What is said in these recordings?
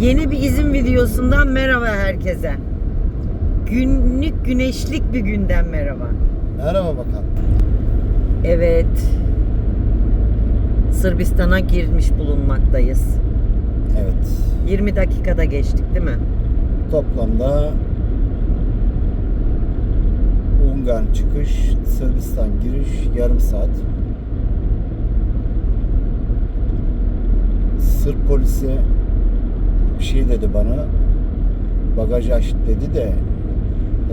Yeni bir izin videosundan merhaba herkese. Günlük güneşlik bir günden merhaba. Merhaba bakalım. Evet. Sırbistan'a girmiş bulunmaktayız. Evet. 20 dakikada geçtik değil mi? Toplamda Ungarn çıkış, Sırbistan giriş yarım saat. Sırp polisi bir şey dedi bana. Bagaj aç dedi de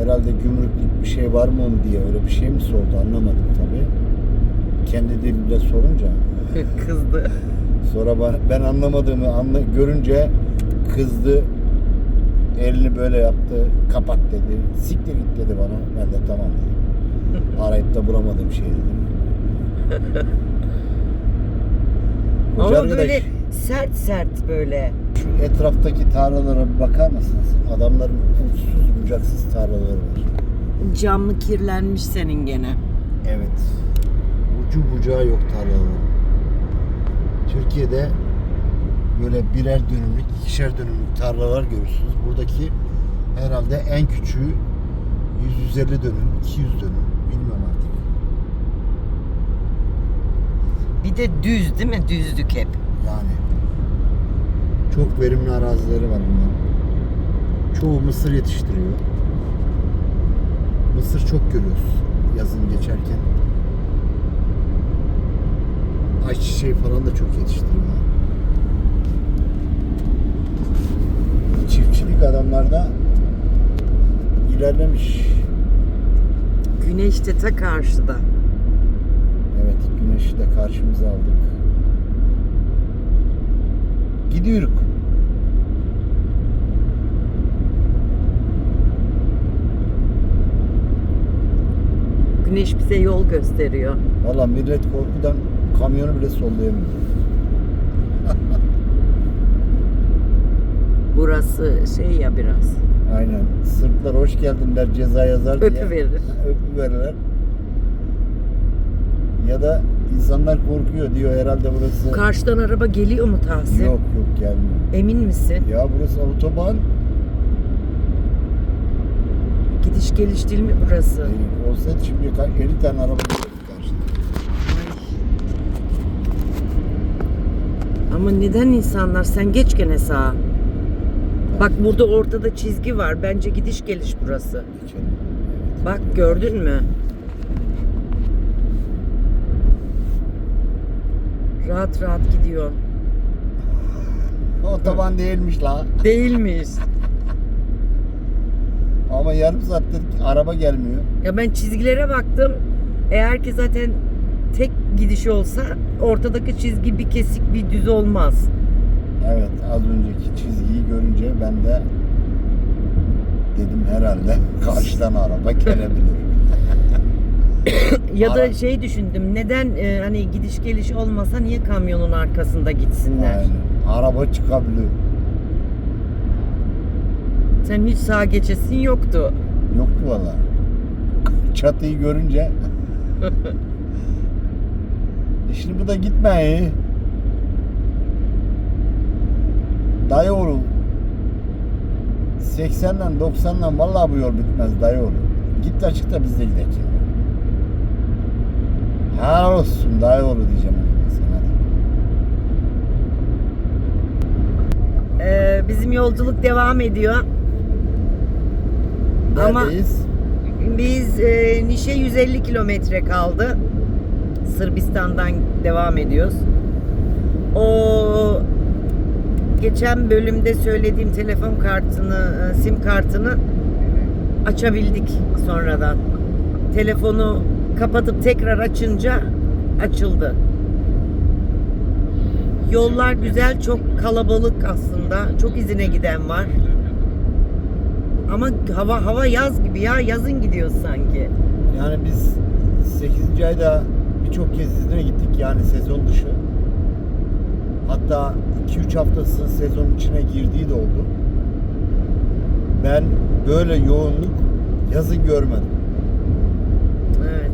herhalde gümrüklük bir şey var mı diye öyle bir şey mi sordu anlamadım tabii. Kendi dilimde sorunca. Kızdı. Sonra ben anlamadığımı görünce kızdı. Elini böyle yaptı. Kapat dedi. Siktir git dedi bana. Ben de tamam dedim. Arayıp da bulamadığım şey dedim. Koca Ama arkadaş, böyle sert böyle. şu etraftaki tarlalara bir bakar mısınız? Adamların uçsuz bucaksız tarlaları var. Camlı kirlenmiş senin gene. Evet. Ucu bucağı yok tarlaların. Türkiye'de böyle birer dönümlük, ikişer dönümlük tarlalar görürsünüz. Buradaki herhalde en küçüğü 150 dönüm, 200 dönüm. Bilmiyorum artık. Bir de düz değil mi? Düzlük hep. Yani çok verimli arazileri var bunların. Çoğu mısır yetiştiriyor. Mısır çok görüyoruz yazın geçerken. Ayçiçeği falan da çok yetiştiriyorlar. Çiftçilik adamlarda ilerlemiş. Güneş de ta karşıda. Evet, güneşi de karşımıza aldık. Gidiyoruz. Güneş bize yol gösteriyor. Valla millet korkudan kamyonu bile sollayamıyor. Burası şey ya biraz. Aynen. Sırplar hoş geldin der, ceza yazar diye. Öpüverir. Öpüverirler. Ya da insanlar korkuyor diyor herhalde burası. Karşıdan araba geliyor mu Tahsin? Yok gelmiyor. Emin misin? Ya burası otoban. Gidiş geliş değil mi burası? Olsaydı şimdi 50 tane araba gelirdi karşıda. Ama neden insanlar? Sen geç gene sağa. Bak burada ortada çizgi var. Bence gidiş geliş burası. Geçelim. Bak gördün mü? Rahat rahat gidiyor. Otoban değilmiş la. Değilmiş. Ama yarım saattir araba gelmiyor. Ya ben çizgilere baktım. Eğer ki zaten tek gidiş olsa ortadaki çizgi bir kesik bir düz olmaz. Evet, az önceki çizgiyi görünce ben de dedim herhalde karşıdan araba gelebilir. Ya da şey düşündüm. Neden hani gidiş geliş olmasa niye kamyonun arkasında gitsinler? Aynen. Araba çıkabiliyor. Sen hiç sağa geçesin yoktu. Yoktu valla. Çatıyı görünce şimdi bu da gitme. Dayı oğlu 80'den 90'dan vallahi bu yol bitmez dayı oğlu. Git açıkta biz de gidelim. Helal olsun dayı oğlu diyeceğim sana. Bizim yolculuk devam ediyor. Neredeyiz? Ama biz Nişe 150 kilometre kaldı. Sırbistan'dan devam ediyoruz. O geçen bölümde söylediğim telefon kartını, sim kartını açabildik sonradan. Telefonu kapatıp tekrar açınca açıldı. Yollar güzel, çok kalabalık aslında. Çok izine giden var. Ama hava yaz gibi ya. Yazın gidiyoruz sanki. Yani biz 8. ayda birçok kez izine gittik yani sezon dışı. Hatta 2-3 haftası sezon içine girdiği de oldu. Ben böyle yoğunluk yazın görmedim. Evet.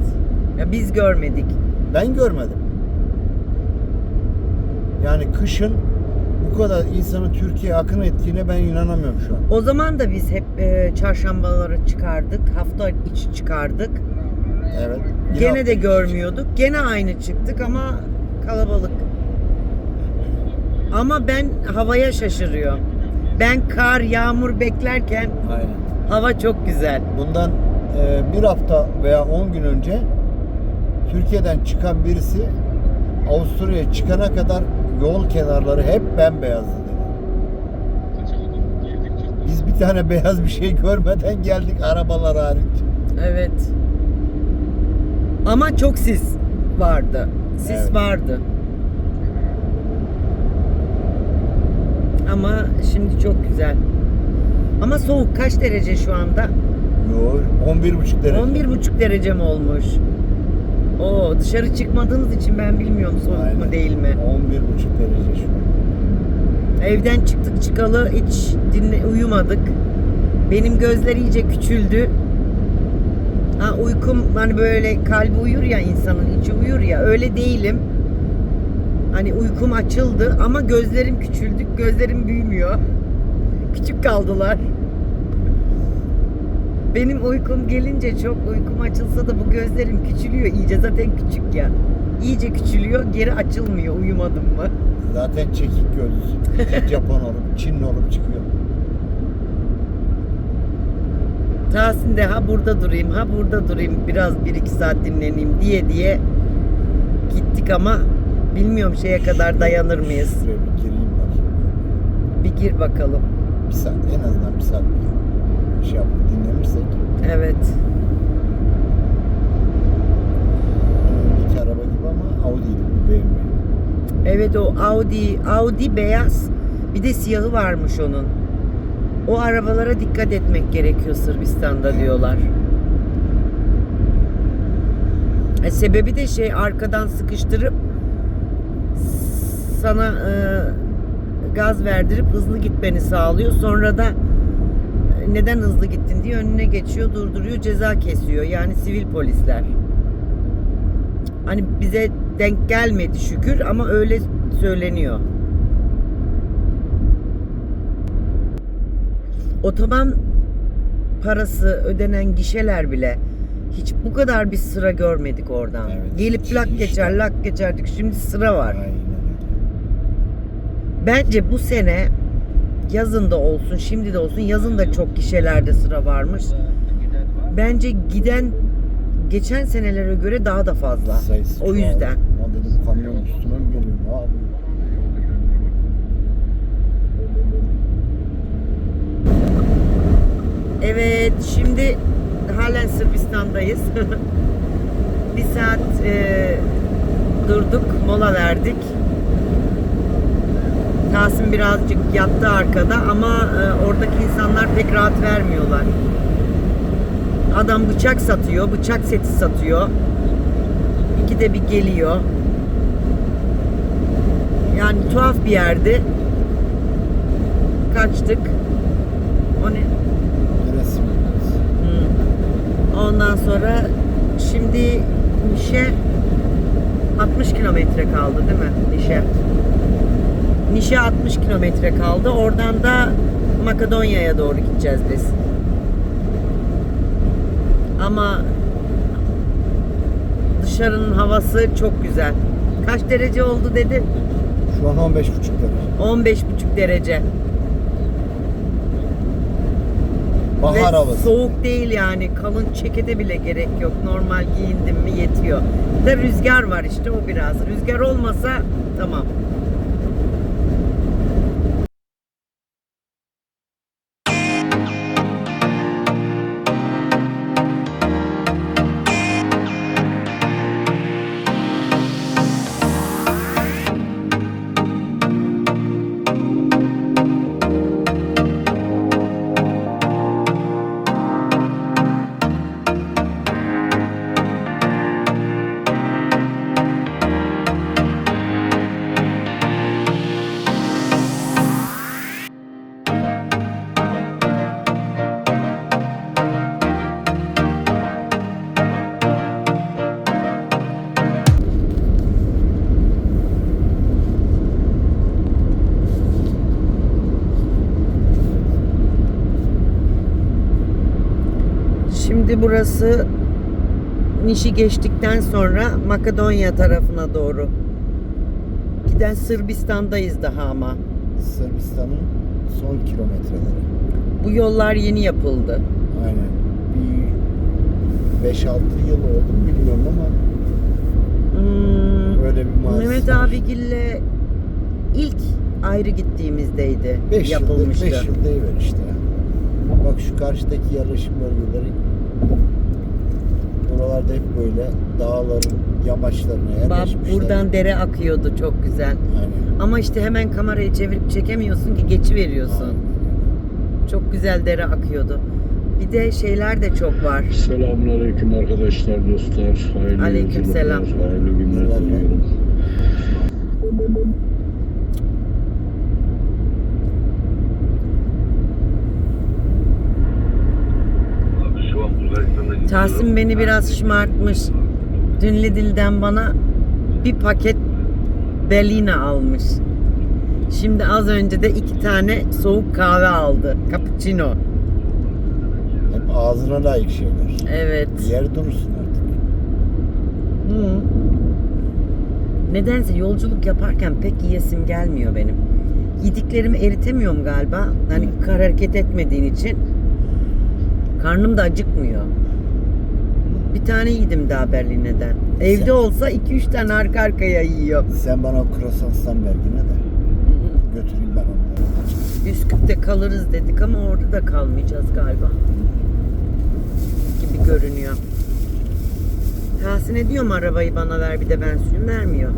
Ya biz görmedik. Ben görmedim. Yani kışın bu kadar insanı Türkiye'ye akın ettiğine ben inanamıyorum şu an. O zaman da biz hep çarşambaları çıkardık. Hafta içi çıkardık. Evet. Gene de görmüyorduk. Gene aynı çıktık ama kalabalık. Ama ben havaya şaşırıyorum. Ben kar, yağmur beklerken Aynen. hava çok güzel. Bundan bir hafta veya 10 gün önce Türkiye'den çıkan birisi Avusturya'ya çıkana kadar yol kenarları hep bembeyazdı dedi. Biz bir tane beyaz bir şey görmeden geldik, arabalar hariç. Evet. Ama çok sis vardı. Sis Evet. vardı. Ama şimdi çok güzel. Ama soğuk kaç derece şu anda? Yo, 11,5 derece. 11,5 derece mi olmuş? Oo, dışarı çıkmadığınız için ben bilmiyorum soğuk Aynen. mu değil mi? 11,5 derece şu an. Evden çıktık çıkalı hiç uyumadık. Benim gözler iyice küçüldü. Ha, uykum hani böyle kalbi uyur ya, insanın içi uyur ya, öyle değilim. Hani uykum açıldı ama gözlerim küçüldü. Gözlerim büyümüyor. Küçük kaldılar. Benim uykum gelince, çok uykum açılsa da bu gözlerim küçülüyor iyice, zaten küçük ya. İyice küçülüyor, geri açılmıyor uyumadım mı? Zaten çekik gözlüsün. Japon olup, Çinli olup çıkıyor. Tahsin de ha burada durayım, ha burada durayım, biraz 1-2 saat dinleneyim diye gittik ama bilmiyorum şeye kadar dayanır mıyız? Şuraya bir gireyim bakayım. Bir gir bakalım. Bir saat, en azından bir saat bir şey yapıp dinlenirsek. Evet. Öndeki araba gibi ama Audi'ydi bu, BMW. Evet, o Audi beyaz. Bir de siyahı varmış onun. O arabalara dikkat etmek gerekiyor Sırbistan'da diyorlar. Sebebi de şey, arkadan sıkıştırıp sana gaz verdirip hızlı gitmeni sağlıyor. Sonra da neden hızlı gittin diye önüne geçiyor, durduruyor, ceza kesiyor. Yani sivil polisler. Hani bize denk gelmedi şükür ama öyle söyleniyor. Otoban parası ödenen gişeler bile hiç bu kadar bir sıra görmedik oradan. Evet, Gelip hiç, lak hiç geçer, de. lak geçerdik. Şimdi sıra var. Aynen öyle. Bence bu sene yazın da olsun, şimdi de olsun, yazın da çok gişelerde sıra varmış. Bence giden geçen senelere göre daha da fazla. Sayısı O çoğaldı. yüzden. Lan dedim, kamyon üstüme mi geliyor? Ne yapıyor? Evet, şimdi halen Sırbistan'dayız. Bir saat durduk, mola verdik. Tahsin birazcık yattı arkada ama oradaki insanlar pek rahat vermiyorlar. Adam bıçak satıyor, bıçak seti satıyor. İkide bir geliyor. Yani tuhaf bir yerdi. Kaçtık. O ne? Neresi mi? Ondan sonra şimdi Nişe 60 kilometre kaldı değil mi? Nişe. Nişe 60 kilometre kaldı. Oradan da Makedonya'ya doğru gideceğiz biz. Ama dışarının havası çok güzel. Kaç derece oldu dedi? Şu an 15,5 derece. 15,5 derece. Bahar Ve havası. soğuk değil yani. Kalın cekete bile gerek yok. Normal giyindim mi yetiyor. Da rüzgar var işte, o biraz. Rüzgar olmasa tamam. Şimdi burası Niş'i geçtikten sonra Makedonya tarafına doğru. Giden Sırbistan'dayız daha ama. Sırbistan'ın son kilometreleri. Bu yollar yeni yapıldı. Aynen. Bir 5-6 yıl oldu mu bilmiyorum ama öyle bir maalesef. Mehmet abigille ilk ayrı gittiğimizdeydi. 5 yapılmıştı. yıl deyiver işte. Bak şu karşıdaki yerleşim bölgeleri, buralarda hep böyle dağların yamaçlarına Bak yerleşmişler. buradan dere akıyordu çok güzel. Aynen. Ama işte hemen kamerayı çevirip çekemiyorsun ki geçiveriyorsun. Aynen. Çok güzel dere akıyordu. Bir de şeyler de çok var. Selamünaleyküm arkadaşlar, dostlar. Hayırlı Aleykümselam. yolculuklar, hayırlı günler diliyorum. Tahsin beni biraz şımartmış. Dün Lidl'den bana bir paket Berliner almış. Şimdi az önce de 2 tane soğuk kahve aldı. Cappuccino. Hep ağzına layık şeyler. Evet. Yer durursun artık. Hı. Nedense yolculuk yaparken pek yiyesim gelmiyor benim. Yediklerimi eritemiyorum galiba. Hani hareket etmediğin için. Karnım da acıkmıyor. Bir tane yedim daha Berlin'den. Evde olsa 2-3 tane arka arkaya yiyor. Sen bana o kruvasandan ver yine de. Götüreyim ben onları. Üsküp'te kalırız dedik ama orada da kalmayacağız galiba. Gibi görünüyor. Tahsin'e diyorum arabayı bana ver bir de ben süreyim, vermiyor.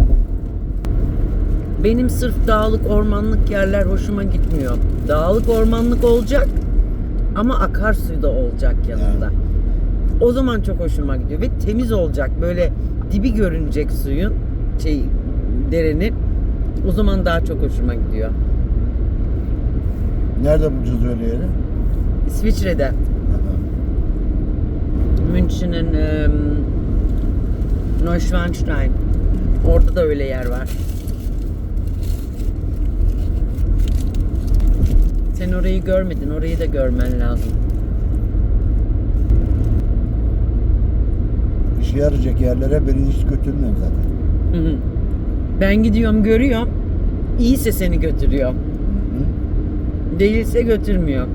Benim sırf dağlık ormanlık yerler hoşuma gitmiyor. Dağlık ormanlık olacak ama akarsu da olacak yanında. Yani. O zaman çok hoşuma gidiyor ve temiz olacak. Böyle dibi görünecek suyun, derenin. O zaman daha çok hoşuma gidiyor. Nerede bulacağız öyle yeri? İsviçre'de. Aha. München'in Neuschwanstein. Orada da öyle yer var. Sen orayı görmedin. Orayı da görmen lazım. İşe yarayacak yerlere beni hiç götürmüyorum zaten. Hı hı. Ben gidiyorum görüyorum. İyiyse seni götürüyor. Hı? Değilse götürmüyor.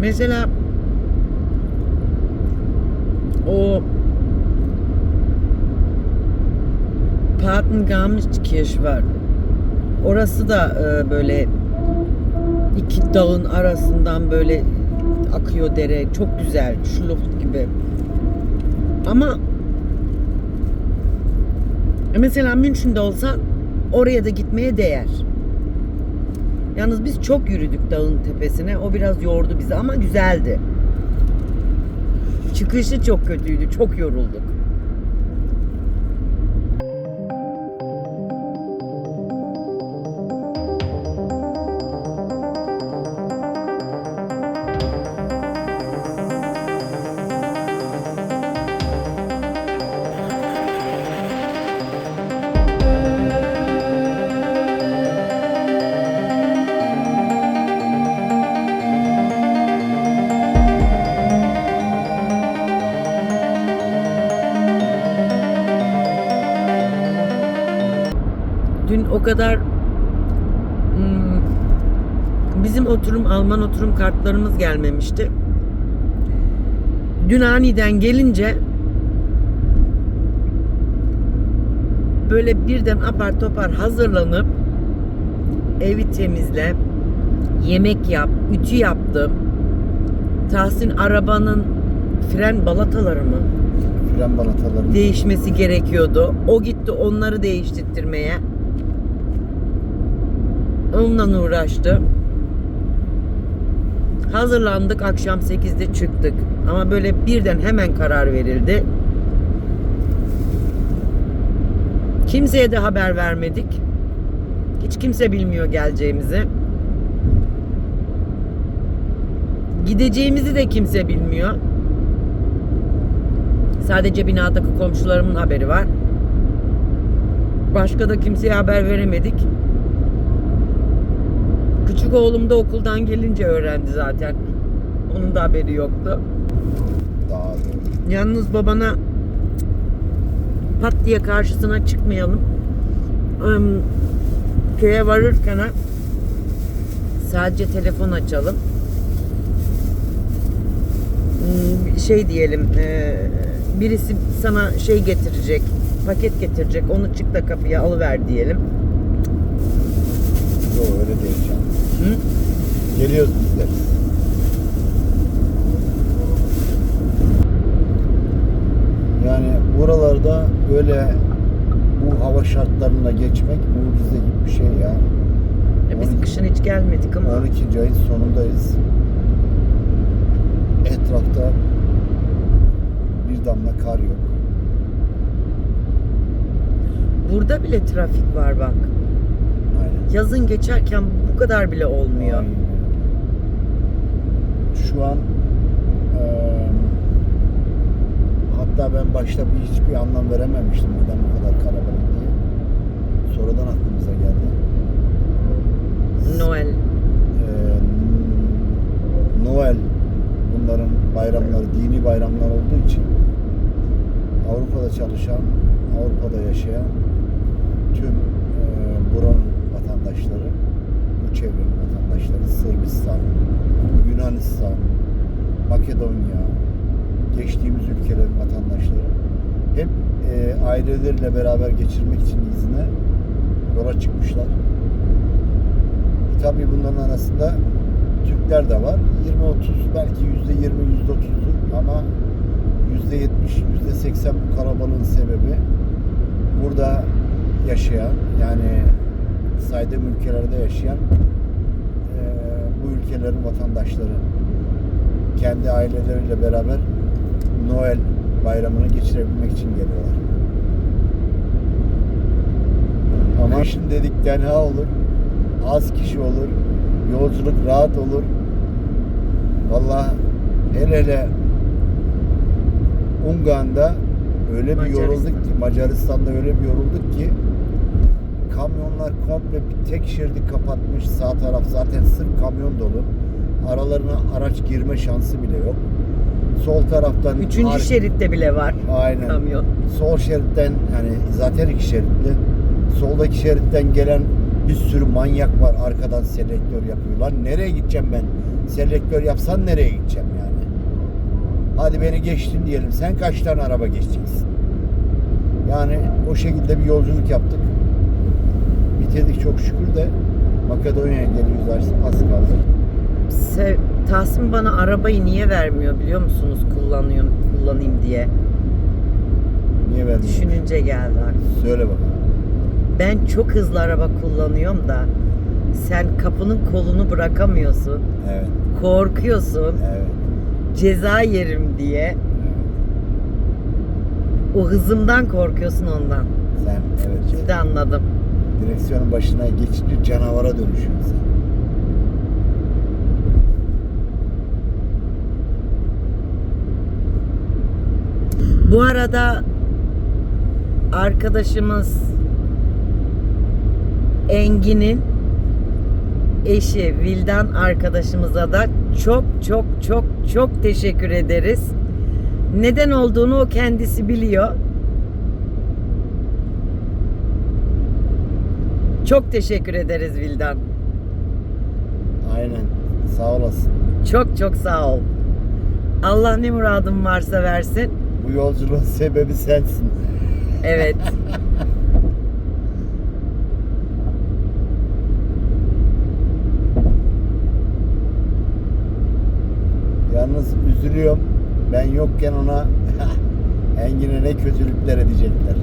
Mesela o Paten-Garmisch var. Orası da böyle iki dağın arasından böyle akıyor dere. Çok güzel. Schlucht gibi. Ama mesela München'de olsan oraya da gitmeye değer. Yalnız biz çok yürüdük dağın tepesine. O biraz yordu bizi ama güzeldi. Çıkışı çok kötüydü. Çok yorulduk. Dün o kadar bizim Alman oturum kartlarımız gelmemişti. Dün aniden gelince böyle birden apar topar hazırlanıp evi temizle, yemek yap, ütü yaptım. Tahsin arabanın fren balataları mı? Fren balataları Değişmesi gerekiyordu. O gitti onları değiştirmeye. Onunla uğraştı. Hazırlandık. Akşam 8'de çıktık. Ama böyle birden hemen karar verildi. Kimseye de haber vermedik. Hiç kimse bilmiyor geleceğimizi. Gideceğimizi de kimse bilmiyor. Sadece binadaki komşularımın haberi var. Başka da kimseye haber veremedik. Küçük oğlum da okuldan gelince öğrendi zaten. Onun da haberi yoktu. Daha doğru. Yalnız babana pat diye karşısına çıkmayalım. Köye varırken sadece telefon açalım. Şey diyelim, birisi sana şey getirecek, paket getirecek, onu çık da kapıya alıver diyelim. Yok öyle değil canım. Hı? Geliyoruz biz de. Yani buralarda böyle bu hava şartlarına geçmek mucize gibi bir şey ya. Biz 12 kışın hiç gelmedik ama 12. ayın sonundayız. Etrafta bir damla kar yok. burada bile trafik var bak. Aynen. Yazın geçerken bu kadar bile olmuyor. Aynen. Şu an hatta ben başta hiçbir anlam verememiştim neden bu kadar kalabalık diye. Sonradan aklımıza geldi. Noel. Noel bunların bayramları, dini bayramlar olduğu için Avrupa'da çalışan, Avrupa'da yaşayan tüm buranın vatandaşları, bu çevrenin vatandaşları, Sırbistan, Yunanistan, Makedonya, geçtiğimiz ülkelerin vatandaşları hep aileleriyle beraber geçirmek için izne yola çıkmışlar. Tabii bunların arasında Türkler de var. 20-30 belki %20, %30'dur ama %70, %80 bu kalabalığın sebebi burada yaşayan yani saydığım ülkelerde yaşayan bu ülkelerin vatandaşları kendi aileleriyle beraber Noel bayramını geçirebilmek için geliyorlar. Ama şimdi dedik tenha olur, az kişi olur, yolculuk rahat olur. Vallahi hele Ungarn'da öyle bir yorulduk ki, Macaristan'da öyle bir yorulduk ki kamyonlar komple bir tek şeridi kapatmış. Sağ taraf zaten sırf kamyon dolu. Aralarına araç girme şansı bile yok. Sol taraftan Üçüncü şeritte bile var. Aynen. Kamyon. Sol şeritten yani zaten iki şeritli. Soldaki şeritten gelen bir sürü manyak var arkadan selektör yapıyorlar. Nereye gideceğim ben? Selektör yapsan nereye gideceğim yani? Hadi beni geçtin diyelim. Sen kaç tane araba geçeceksin? Yani o şekilde bir yolculuk yaptık. Bitirdik çok şükür de Makedonya'ya geliyoruz az kaldı. Tahsin bana arabayı niye vermiyor biliyor musunuz? Kullanayım diye. Niye verdin? Düşününce geldi aklıma. Söyle bakalım. Ben çok hızlı araba kullanıyorum da sen kapının kolunu bırakamıyorsun. Evet. Korkuyorsun. Evet. Ceza yerim diye. Evet. O hızımdan korkuyorsun ondan. Sen evet. Şimdi anladım. Direksiyonun başına geçince canavara dönüşüyorsun sen. Bu arada arkadaşımız Engin'in eşi Vildan arkadaşımıza da çok teşekkür ederiz. Neden olduğunu o kendisi biliyor. Çok teşekkür ederiz Vildan. Aynen. Sağ olasın. Çok sağ ol. Allah ne muradın varsa versin. Bu yolculuğun sebebi sensin. Evet. Yalnız üzülüyorum. Ben yokken ona Engin'e ne kötülükler edecekler.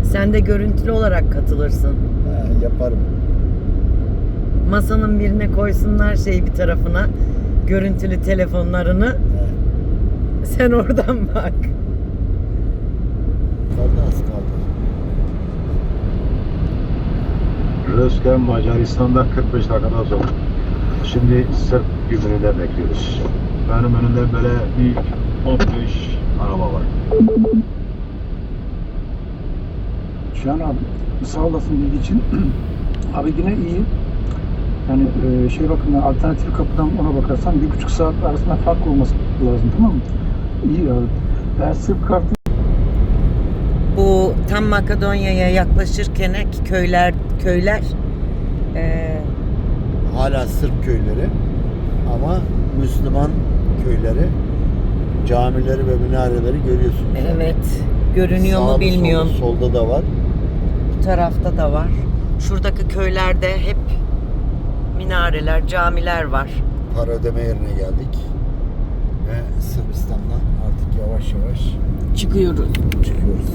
Sen de görüntülü olarak katılırsın. Yaparım. Masanın birine koysunlar bir tarafına görüntülü telefonlarını. Sen oradan bak. Kaldı az kaldı. Röstem Macaristan'da 45 dakikada sonra. Şimdi Sırp gümrüğünde bekliyoruz. Benim önümde böyle bir 15 araba var. Cihan abi sağ olasın bilgi için. Abi yine iyi. Yani şey bakımından alternatif kapıdan ona bakarsan 1,5 saat arasında fark olması lazım, tamam mı? İyi abi. Eğer Sırp kartı Bu tam Makedonya'ya yaklaşırken köyler Hala Sırp köyleri ama Müslüman köyleri, camileri ve minareleri görüyorsunuz. evet görünüyor mu Sağda, bilmiyorum. solda da var. Bu tarafta da var. Şuradaki köylerde hep minareler, camiler var. Para ödeme yerine geldik. Ve Sırbistan'dan artık yavaş yavaş Çıkıyoruz. çıkıyoruz.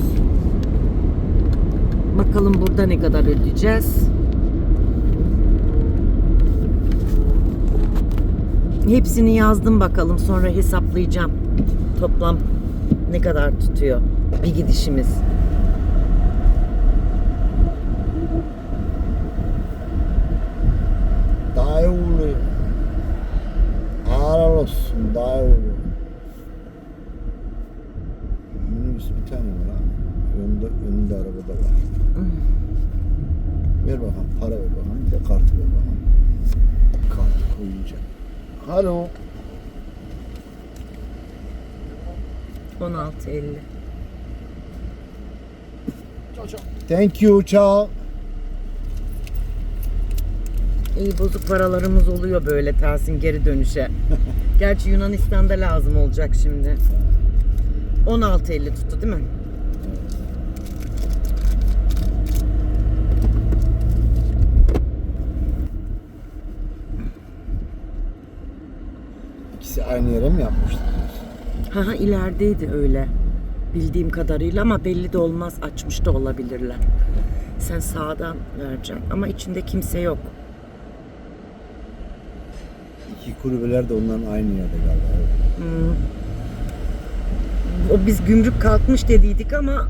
Bakalım burada ne kadar ödeyeceğiz. Hepsini yazdım bakalım. Sonra hesaplayacağım. Toplam ne kadar tutuyor bir gidişimiz. Daha iyi oluyor. Ağır olsun, daha iyi oluyor. Minibüs bir tane var ha. Önünde araba da var. Ver bakalım, para ver bakalım, bir de kartı ver bakalım. Kartı koyunca. Alo. 16.50. Thank you, ciao. İyi bozuk paralarımız oluyor böyle Tahsin geri dönüşe. Gerçi Yunanistan'da lazım olacak şimdi. 16.50 tuttu değil mi? İkisi aynı yere mi yapmışlar? Haha ilerideydi öyle. Bildiğim kadarıyla ama belli de olmaz. Açmış da olabilirler. Sen sağdan vereceksin ama içinde kimse yok. İki kulübeler de onların aynı yerde galiba. O biz gümrük kalkmış dediydik ama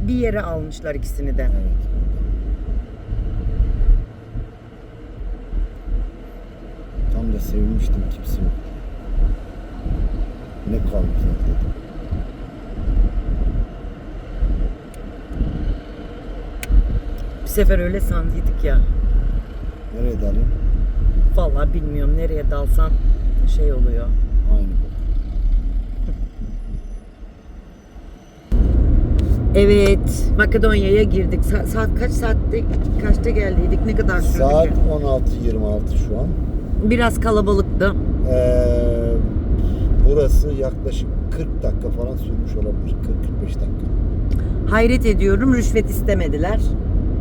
bir yere almışlar ikisini de. Evet. Tam da sevinmiştim, kimse yok. Ne kalmışlar dedim. Bir sefer öyle sandıydık ya. Nereye dalayım? Vallahi bilmiyorum nereye dalsan şey oluyor. Aynı bu. Evet, Makedonya'ya girdik. Saat kaç saatte, kaçta geldiydik? Ne kadar sürdü Saat ki? 16:26 şu an. Biraz kalabalıktı. Burası yaklaşık 40 dakika falan sürmüş olabilir. 40-45 dakika. Hayret ediyorum, rüşvet istemediler.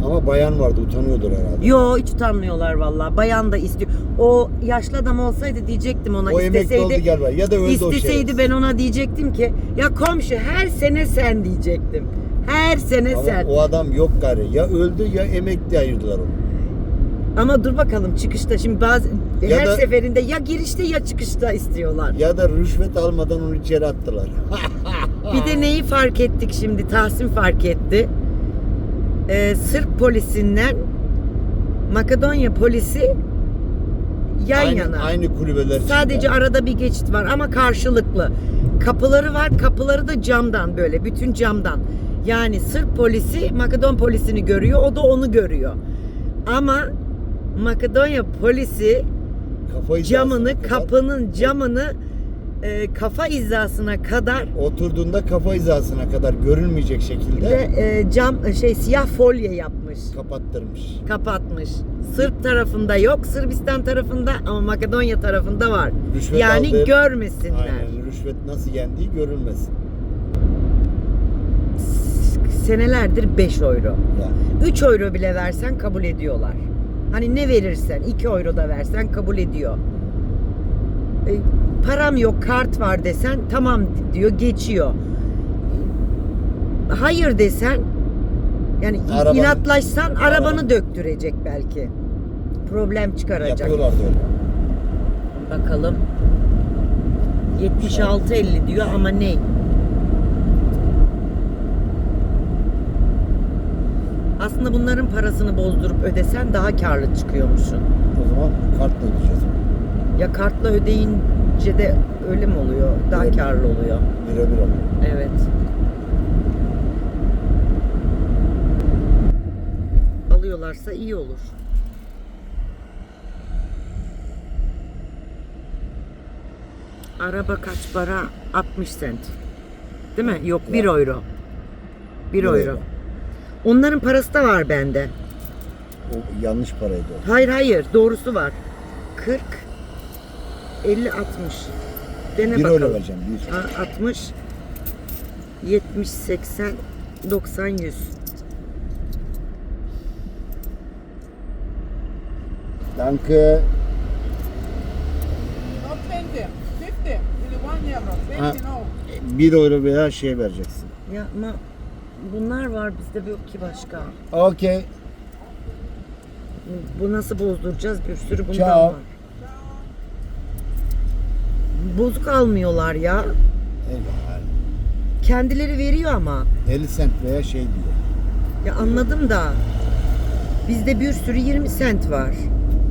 Ama bayan vardı, utanıyordur herhalde. Yo, hiç utanmıyorlar vallahi. Bayan da istiyor. O yaşlı adam olsaydı diyecektim ona, O emekli isteseydi. oldu galiba. Ya da öldü o İsteseydi şerefsiz. ben ona diyecektim ki ya komşu her sene sen diyecektim. Her sene Ama sen. o adam yok gari. Ya öldü ya emekli ayırdılar onu. Ama dur bakalım çıkışta şimdi Ya her da- seferinde ya girişte ya çıkışta istiyorlar. Ya da rüşvet almadan onu içeri attılar. Bir de neyi fark ettik şimdi? Tahsin fark etti. Sırp polisinden Makedonya polisi yan yana. Aynı kulübeler Sadece içinde. arada bir geçit var ama karşılıklı. Kapıları var. Kapıları da camdan böyle. Bütün camdan. Yani Sırp polisi Makedon polisini görüyor. O da onu görüyor. Ama Makedonya polisi Kafa hizasına camını, kadar- kapının camını kafa hizasına kadar Oturduğunda kafa hizasına kadar görülmeyecek şekilde ve siyah folye yapmış. kapattırmış. Kapatmış. Sırp tarafında yok, Sırbistan tarafında ama Makedonya tarafında var. Rüşvet Yani aldığı- görmesinler. Aynen, rüşvet nasıl yendiği görülmesin. Senelerdir 5 euro. Ya. 3 euro bile versen kabul ediyorlar. Hani ne verirsen 2 euro da versen kabul ediyor. Param yok, kart var desen tamam diyor, geçiyor. Hayır desen yani inatlaşsan arabanı döktürecek belki. Problem çıkaracak. Yapıyorlar da öyle. Bakalım. 76.50 diyor ama ne? Aslında bunların parasını bozdurup ödesen daha karlı çıkıyormuşsun. O zaman kartla ödeyeceğiz. Ya kartla ödeyince de öyle mi oluyor? Daha Evet. karlı oluyor. Birebir oluyor. Evet. alıyorlarsa iyi olur. Araba kaç para? 60 cent. Değil mi? Yok 1 euro. 1 euro. Onların parası da var bende. O yanlış paraydı o. Hayır doğrusu var. 40 50 60. Dene 1 bakalım. euro vereceğim. 1. Ha, 60 70 80 90 100. Danke. Not 20, 50, really 1 euro, 20 no. 1 euro veya şey vereceksin. Ya ama bunlar var bizde yok ki başka. Okey. Bu nasıl bozduracağız? Bir sürü bundan Ciao. var. Bozuk almıyorlar ya. Eyvallah. Kendileri veriyor ama. 50 cent veya şey diyor. Ya anladım da. Bizde bir sürü 20 cent var.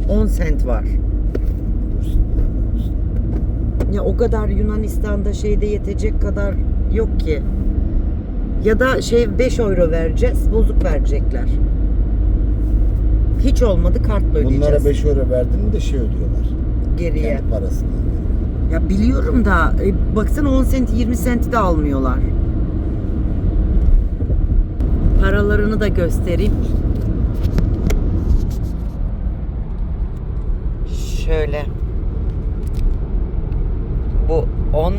10 cent var. Ya o kadar Yunanistan'da şeyde yetecek kadar yok ki. Ya da 5 euro vereceğiz, bozuk verecekler. Hiç olmadı kartla ödeyeceğiz. Bunlara 5 euro verdin mi de şey ödüyorlar. Geriye. Kendi parasını. Ya biliyorum da baksana 10 senti 20 senti de almıyorlar. Paralarını da göstereyim. Şöyle. Bu 10.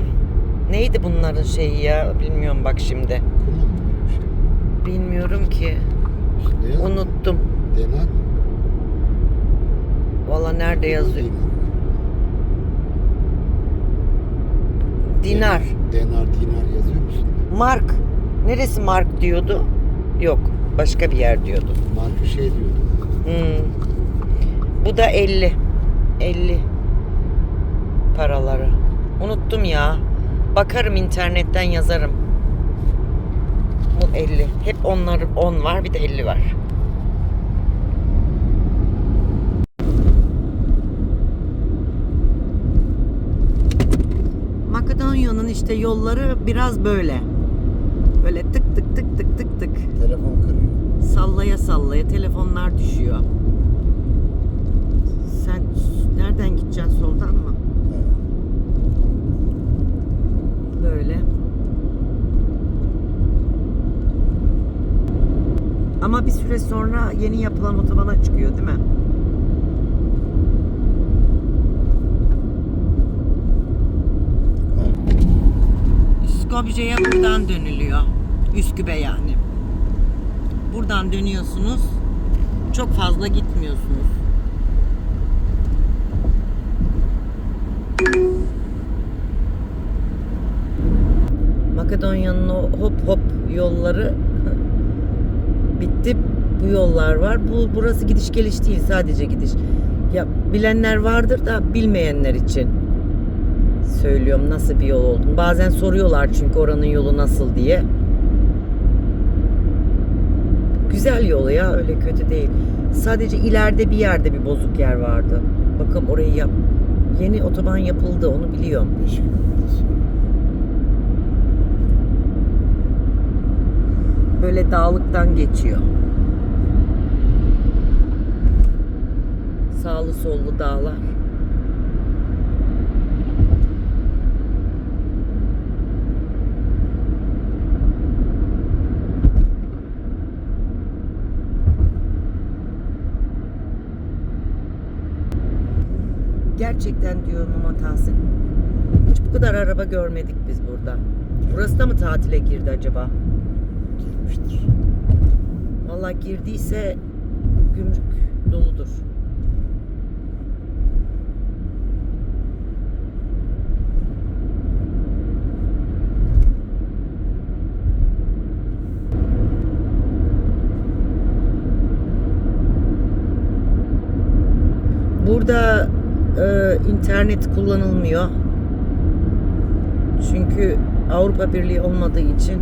Neydi bunların şeyi ya? Bilmiyorum bak şimdi. Kullan mı böyle bir şey? Bilmiyorum ki. Ne yazıyor? Unuttum. Denar. Valla nerede yazıyor? Dinar. Dinar yazıyor musun? Mark. Neresi mark diyordu? Yok. Başka bir yer diyordu. Marka şey diyordu. Bu da 50. 50 paraları. Unuttum ya. Bakarım internetten yazarım. Bu 50. Hep onlar 10 var bir de 50 var. Makedonya'nın işte yolları biraz böyle. Böyle tık tık tık tık tık tık. Telefon kırıyor. Sallaya sallaya telefonlar düşüyor. Sen nereden gideceksin, soldan mı? Böyle. Ama bir süre sonra yeni yapılan otobana çıkıyor değil mi? Skopje'ye buradan dönülüyor. Üsküp'e yani. Buradan dönüyorsunuz. Çok fazla gitmiyorsunuz. Makedonya'nın o hop hop yolları bitti. Bu yollar var. Burası gidiş geliş değil, sadece gidiş. Ya bilenler vardır da bilmeyenler için söylüyorum nasıl bir yol olduğunu. Bazen soruyorlar çünkü oranın yolu nasıl diye. Güzel yol ya, öyle kötü değil. Sadece ileride bir yerde bir bozuk yer vardı. Bakalım orayı yeni otoban yapıldı, onu biliyorum. 5 kilometre sonra. Böyle dağlıktan geçiyor. Sağlı sollu dağlar. Gerçekten diyorum ama Tahsin, hiç bu kadar araba görmedik biz burada. Burası da mı tatile girdi acaba? Girmiştir. Vallahi girdiyse gümrük doludur. Burada internet kullanılmıyor. Çünkü Avrupa Birliği olmadığı için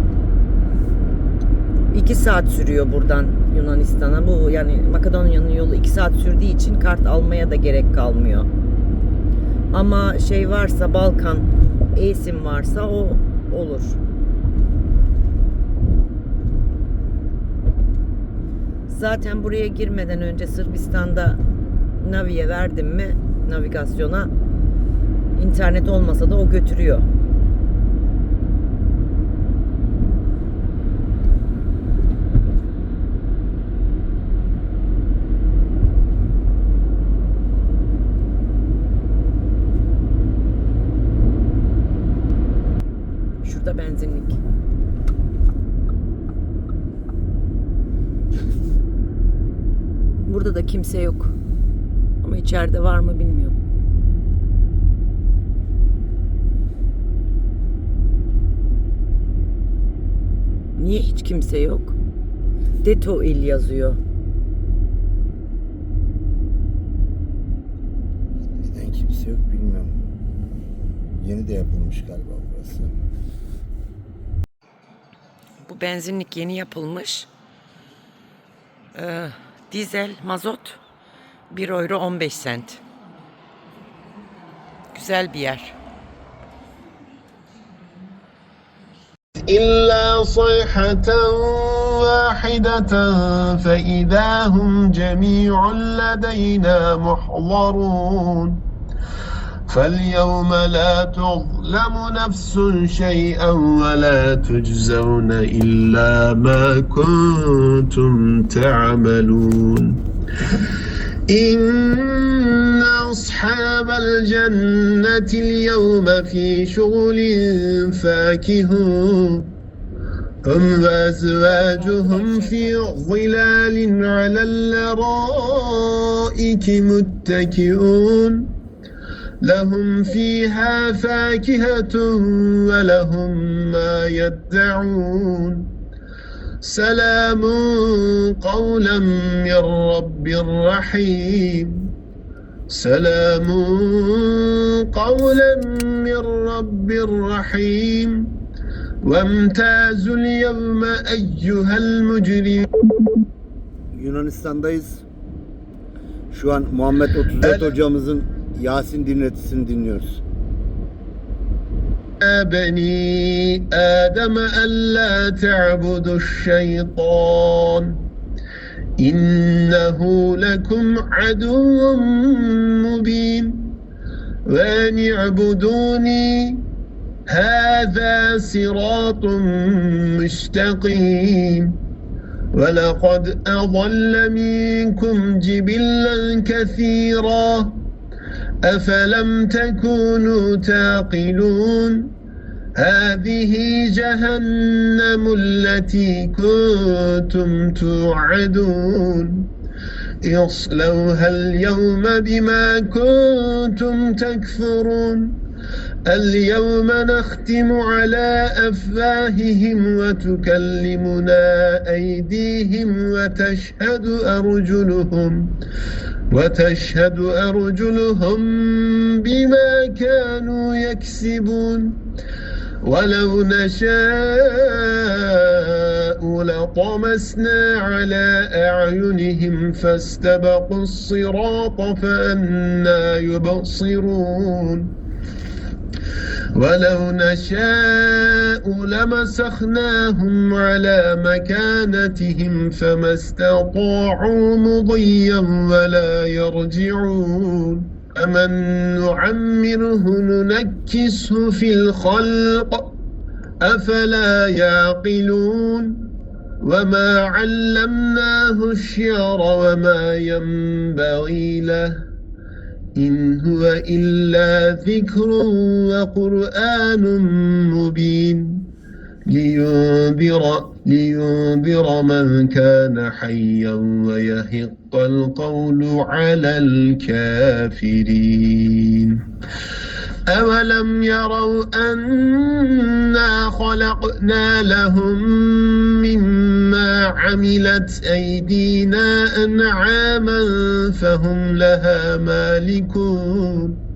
2 saat sürüyor buradan Yunanistan'a. Bu yani Makedonya'nın yolu 2 saat sürdüğü için kart almaya da gerek kalmıyor. Ama şey varsa, Balkan eSIM varsa o olur. Zaten buraya girmeden önce Sırbistan'da Navi'ye verdim mi, navigasyona, internet olmasa da o götürüyor. Şurada benzinlik. Burada da kimse yok. Ama içeride var mı bilmiyorum. Niye hiç kimse yok? Detoil yazıyor. Neden kimse yok bilmiyorum. Yeni de yapılmış galiba burası. Bu benzinlik yeni yapılmış. Dizel, mazot 1 euro 15 sent. Güzel bir yer. إلا صيحة واحدة فإذا هم جميع لدينا محضرون فاليوم لا تظلم نفس شيئا ولا تجزون إلا ما كنتم تعملون إن أصحاب الجنة اليوم في شغل فاكهون هم وأزواجهم في ظلال على الأرائك متكئون لهم فيها فاكهة ولهم ما يدعون سلام قولا من رب رحيم سلام قولا من رب رحيم وامتازوا اليوم أيها المجرمون. Yunanistan'dayız. Şu an Muhammed 34 hocamızın Yasin dinletisini dinliyoruz. بني آدم ألا تعبدوا الشيطان إنه لكم عدو مبين وأن اعبدوني هذا صراط مستقيم ولقد أضل منكم جبلا كثيرا أفلم تكونوا تعقلون هذه جهنم التي كنتم توعدون اصلوها اليوم بما كنتم تكفرون اليوم نختم على أفواههم وتكلمنا أيديهم وتشهد أرجلهم بما كانوا يكسبون ولو نشاء لطمسنا على أعينهم فاستبقوا الصراط فأنى يبصرون ولو نشاء لمسخناهم على مكانتهم فما استطاعوا مضيا ولا يرجعون أمن نعمره ننكسه في الخلق أفلا يعقلون وما علمناه الشعر وما ينبغي له إن هو إلا ذكر وقرآن مبين لينذر من كان حيا ويحق القول على الكافرين أولم يروا أنا خلقنا لهم مما عملت أيدينا أنعاما فهم لها مالكون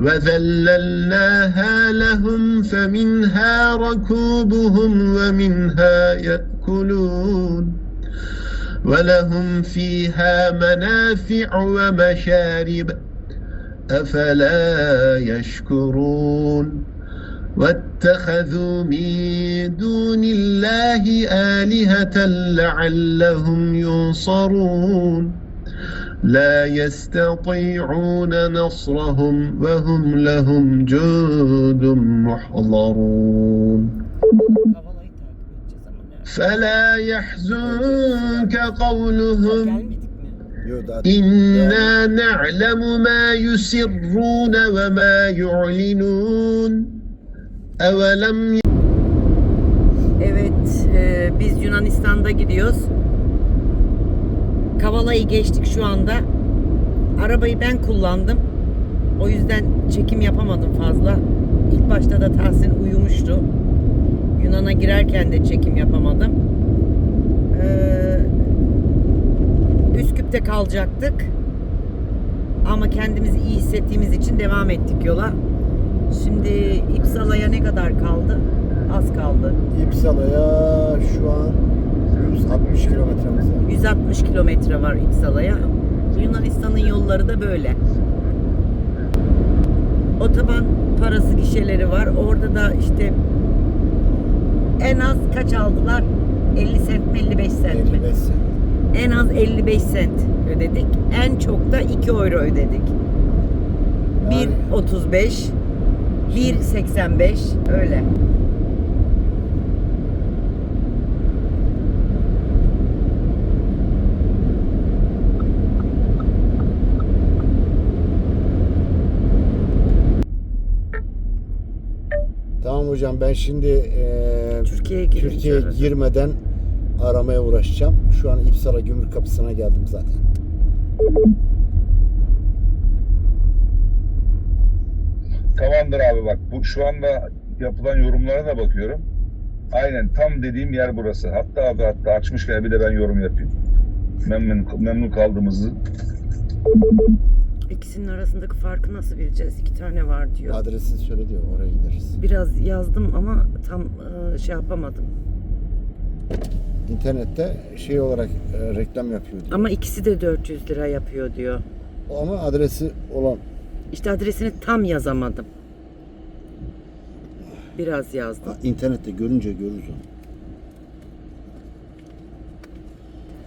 وذللناها لهم فمنها ركوبهم ومنها يأكلون ولهم فيها منافع ومشارب أفلا يشكرون واتخذوا من دون الله آلهة لعلهم ينصرون لا يستطيعون نصرهم وهم لهم جند محضرون Kavala'yı takip edeceğiz ama nerede? فلا يحزنك قولهم Gelmedik mi? Yok daha إنا نعلم ما يسرون وما يعلنون أولم Evet, biz Yunanistan'da gidiyoruz. Kavala'yı geçtik şu anda. Arabayı ben kullandım. O yüzden çekim yapamadım fazla. İlk başta da Tahsin uyumuştu. Yunan'a girerken de çekim yapamadım. Üsküp'te kalacaktık. Ama kendimizi iyi hissettiğimiz için devam ettik yola. Şimdi İpsala'ya ne kadar kaldı? Az kaldı. İpsala'ya şu an 160 kilometremiz var. 160 kilometre var İpsala'ya. Yunanistan'ın yolları da böyle. Otoban parası gişeleri var. Orada da işte en az kaç aldılar? 50 sent mi 55 sent mi? 55 sent. En az 55 sent ödedik. En çok da 2 euro ödedik. Yani 1.35 1.85 öyle. tamam hocam, ben şimdi Türkiye'ye girince Türkiye'ye aradım. girmeden aramaya uğraşacağım. Şu an İpsala gümrük kapısına geldim zaten. Tamamdır abi, bak bu şu anda yapılan yorumlara da bakıyorum. Aynen tam dediğim yer burası. Hatta açmışken bir de ben yorum yapayım. Memnun kaldığımızı. İkisinin arasındaki farkı nasıl bileceğiz? 2 tane var diyor. Adresini söyle diyor, oraya gideriz. Biraz yazdım ama tam şey yapamadım. İnternette şey olarak reklam yapıyor diyor. Ama ikisi de 400 lira yapıyor diyor. Ama adresi olan İşte adresini tam yazamadım. Biraz yazdım. internette görünce görürüz onu.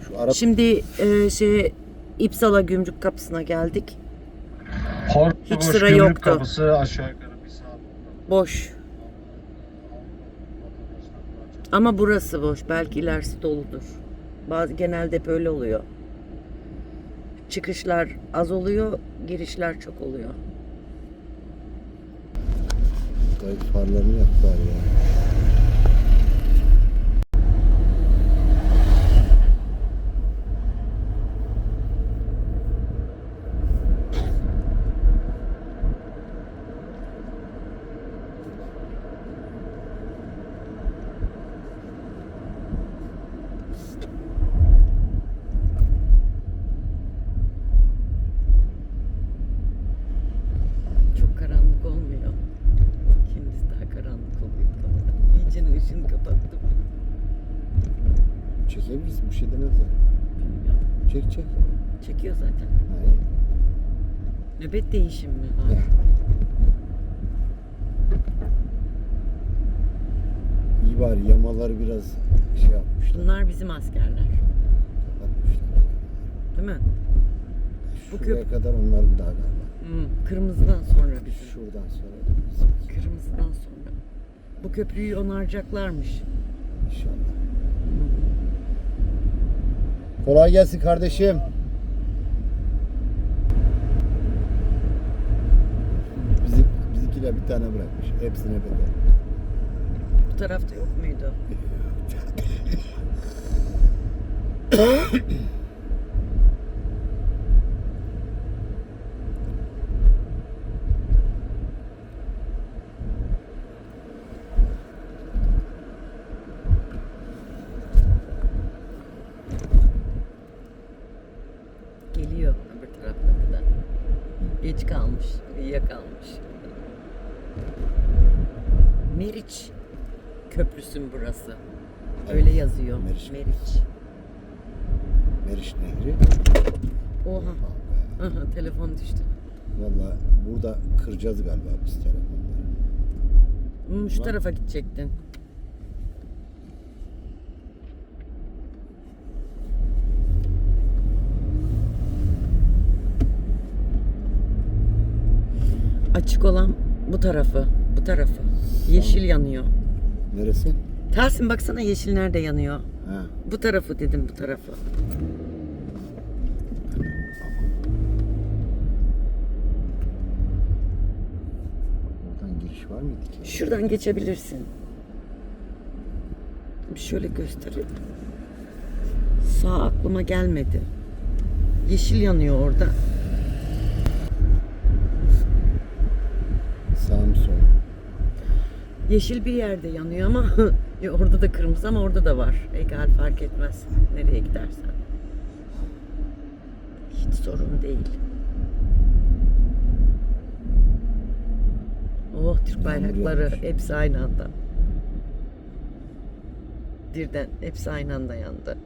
Şu Arap Şimdi İpsala gümrük kapısına geldik. Hiç sıra Gümrük yoktu. Kapısı aşağı yukarı bir saat. Boş. Ama burası boş. Belki ilerisi doludur. Genelde hep öyle oluyor. Çıkışlar az oluyor, girişler çok oluyor. dayı farlarını yaptılar ya. Çok karanlık olmuyor. Gündüz daha karanlık oluyor. İyice ışığını kapattım. Çekebiliriz, bir şey demezler. Bilmiyorum. Çek. Çekiyor zaten. Hayır. Nöbet değişimi mi var? Ya. İyi bari yamaları biraz şey yapmışlar. Bunlar bizim askerler. Kapatmışlar. Değil mi? Bu Şuraya kadar onların daha galiba. Kırmızıdan sonra bizim. Şuradan sonra da bizim. Kırmızıdan sonra. Bu köprüyü onaracaklarmış. İnşallah. Kolay gelsin kardeşim. Bizimkiler bir tane bırakmış. Hepsine bedel. Bu tarafta yok muydu? Geliyor öbür tarafta kadar. Geç kalmış, uyuyakalmış. Meriç Köprüsü burası. Öyle yazıyor. Meriç. Meriç Nehri. Oha. Aha, telefon düştü. Valla burada kıracağız galiba biz telefonları. Şu tarafa gidecektin. Açık olan bu tarafı. Bu tarafı. Yeşil yanıyor. Neresi? Tahsin baksana yeşil nerede yanıyor? Ha. Bu tarafı dedim, bu tarafı. Oradan geçiş var mıydı ki? Şuradan geçebilirsin. Bir şöyle göstereyim. Sağ aklıma gelmedi. Yeşil yanıyor orada. Sağ mı sol? Yeşil bir yerde yanıyor ama ya orada da kırmızı ama orada da var. Egal, fark etmez. Nereye gidersen. Hiç sorun değil. Oh, Türk bayrakları yağmış. hepsi aynı anda. Birden hepsi aynı anda yandı.